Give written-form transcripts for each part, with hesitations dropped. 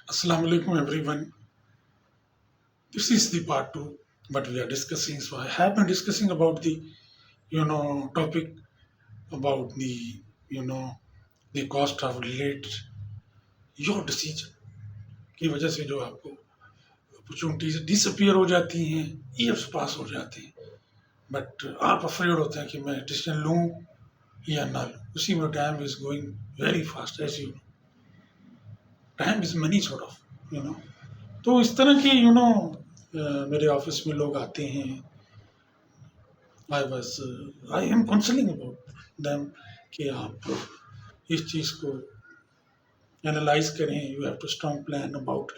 Assalamu alaikum everyone. This is the part two, but we are discussing. So I have been discussing about the topic about the you know the cost of relate your decision की वजह से जो आपको opportunities disappear हो जाती हैं, years पास हो जाते हैं, बट आप अफ्रेड होते हैं कि मैं डिसीजन लूँ या ना लूँ। उसी में time is going very fast as you know, time is money sort of तो इस तरह के मेरे ऑफिस में लोग आते हैं। I am counselling about them कि आप इस चीज़ को एनालाइज करें। You have to strong plan about.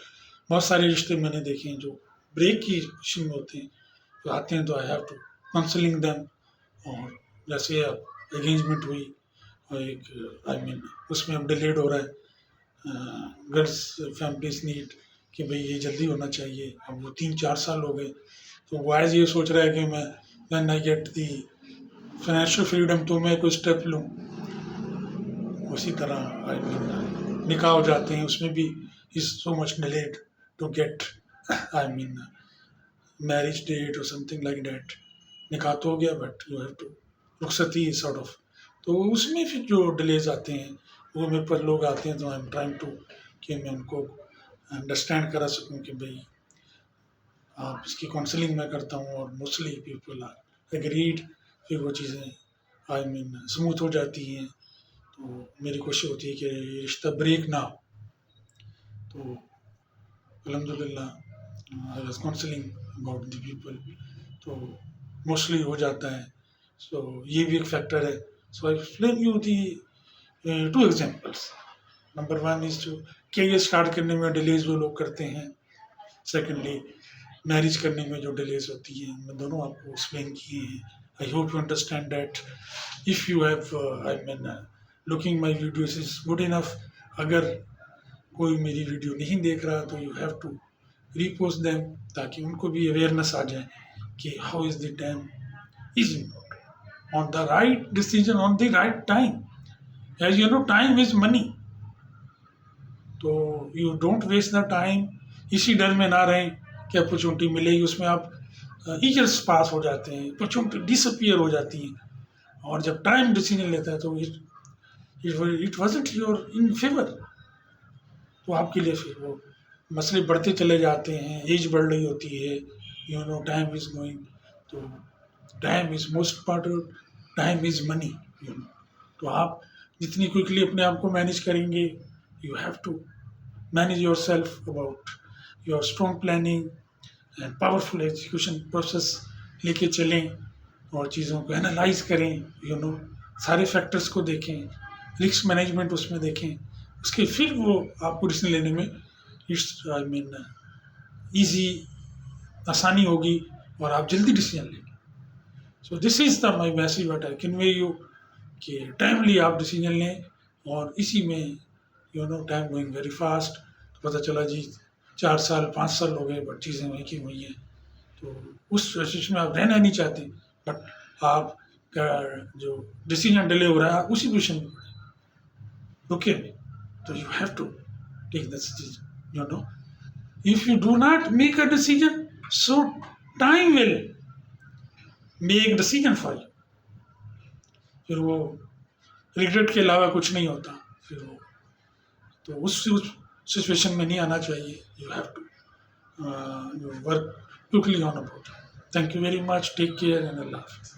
बहुत सारे रिश्ते मैंने देखे हैं जो ब्रेक की कंडीशन में होते हैं, तो आते हैं तो I have to counselling them. और जैसे अब एंगेजमेंट हुई और एक उसमें अब डिलेड हो रहा है, गर्ल्स फैमिलीज नीड कि भाई ये जल्दी होना चाहिए। अब वो 3-4 साल हो गए, तो बॉयज़ ये सोच रहा है कि मैं when I get the financial freedom तो मैं कोई स्टेप लूँ। उसी तरह निकाह हो जाते हैं, उसमें भी is so much delayed to get marriage date और समथिंग लाइक दैट। निकाह तो हो गया बट यू हैव टू रुखसती सॉर्ट ऑफ। तो उसमें फिर जो डिलेज आते हैं वो मेरे पर लोग आते हैं, तो आई एम ट्राइंग टू कि मैं उनको अंडरस्टैंड करा सकूं कि भाई आप इसकी काउंसलिंग मैं करता हूँ और मोस्टली पीपल आर एग्रीड। फिर वो चीज़ें स्मूथ हो जाती हैं। तो मेरी कोशिश होती है कि ये रिश्ता ब्रेक ना हो। तो अल्हम्दुलिल्लाह I was counselling about the people, तो मोस्टली हो जाता है। सो ये भी एक फैक्टर है। So I explain you the 2 examples. Number 1 is to career start करने में डिलेज वो लोग करते हैं। सेकेंडली मैरिज करने में जो डिलेज होती है, मैं दोनों आपको एक्सप्लेन किए हैं। I hope you understand that. If you have looking my videos is good enough. अगर कोई मेरी वीडियो नहीं देख रहा तो you have to repost them, ताकि उनको भी अवेयरनेस आ जाए कि how is the time is important on the right decision on the right time. As you know time is money, तो you don't waste the time. इसी डर में ना रहें कि अपॉर्चुनिटी मिलेगी, उसमें आप ईयर्स पास हो जाते हैं, अपॉर्चुनिटी डिसअपियर हो जाती है। और जब टाइम डिसीजन लेता है तो it wasn't your in favour, तो आपके लिए फिर वो मसले बढ़ते चले जाते हैं। एज बढ़ रही होती है, टाइम इज गोइंग। तो time is most important, time is money. तो आप जितनी क्विकली अपने आप को मैनेज करेंगे, you have to manage your self about your strong planning and powerful execution process लेके चलें और चीज़ों को एनालाइज करें। सारे फैक्टर्स को देखें, रिस्क मैनेजमेंट उसमें देखें, उसके फिर वो आपको डिसीजन लेने में इट्स ईजी, आसानी होगी और आप जल्दी डिसीजन लेंगे। So this is the my message what I convey you कि टाइमली आप डिसीजन लें। और इसी में टाइम गोइंग वेरी फास्ट। तो पता चला जी 4 साल 5 साल हो गए बट चीज़ें वहीं की वहीं हैं। तो उस सिचुएशन में आप रहना नहीं चाहते, बट आपका जो डिसीजन डिले हो रहा है आप उसी पोजिशन में पड़े रुके नहीं। तो you have to take the decision. If you do not make a decision, so time will make decision for you. फिर वो रिग्रेट के अलावा कुछ नहीं होता। फिर वो तो उस सिचुएशन में नहीं आना चाहिए। You have to work quickly on about. Thank you very much, take care and अल्लाह हाफिज़।